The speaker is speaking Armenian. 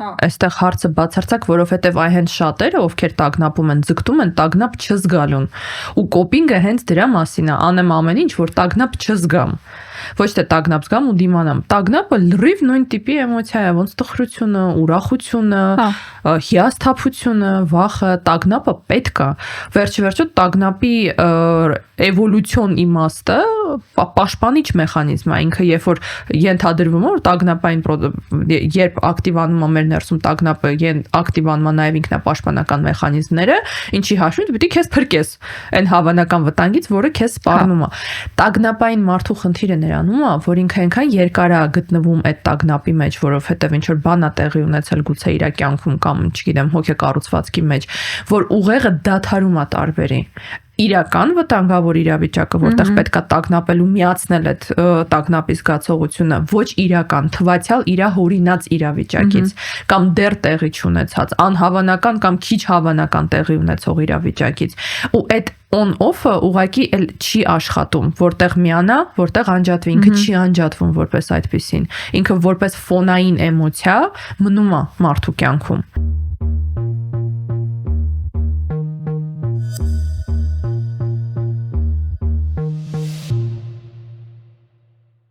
Այստեղ հարցը բացարձակ, որովհետև այ հենց շատերը, ովքեր տագնապում են, ձգտում են տագնապ չզգալուն։ Ու կոպինգը հենց դրա մասին է, անեմ ամեն ինչ, որ տագնապ չզգամ։ Ոչ թե տագնապ զգամ ու դիմանամ։ Տագնապը լրիվ նույն տիպի էմոցիա է, ոնց տխրությունը, ուրախությունը, հիասթափությունը, վախը, տագնապը պետք է։ Վերջիվերջո տագնապի էվոլյուցիոն իմաստը պաշտպանիչ մեխանիզմ է, ինքը երբ որ ենթադրվում է, որ տագնապային երբ ակտիվանում է մեր ներսում տագնապը, ակտիվանում է նաև ինքնապաշտպանական մեխանիզմները, ինչի հաշվին դու պիտի քեզ փրկես այն հավանական վտանգից, որը քեզ սպառնում է։ Տագնապային մարդու խնդիրը նրանում է, որ ինքը այնքան երկար է գտնվում այդ տագնապի մեջ, որովհետև ինչ որ բան է տեղի ունեցել գուցե իր կյանքում կամ չգիտեմ հոգեկառուցվածքի մեջ, որ ուղեղը դադարում է տարբերի իրական վտանգավոր իրավիճակը, որտեղ պետքա տագնապելու միացնել այդ տագնապի զգացողությունը, ոչ իրական, թվացial իրա հորինած իրավիճակից կամ դեռ տեղի չունեցած, անհավանական կամ քիչ հավանական տեղի ունեցող իրավիճակից։ Ու այդ on-off-ը ուղղակի չի աշխատում, որտեղ միանա, որտեղ անջատվի, ինքը չի անջատվում որպես այդպեսին։ Ինքը որպես ֆոնային էմոցիա մնում է մարդու կյանքում։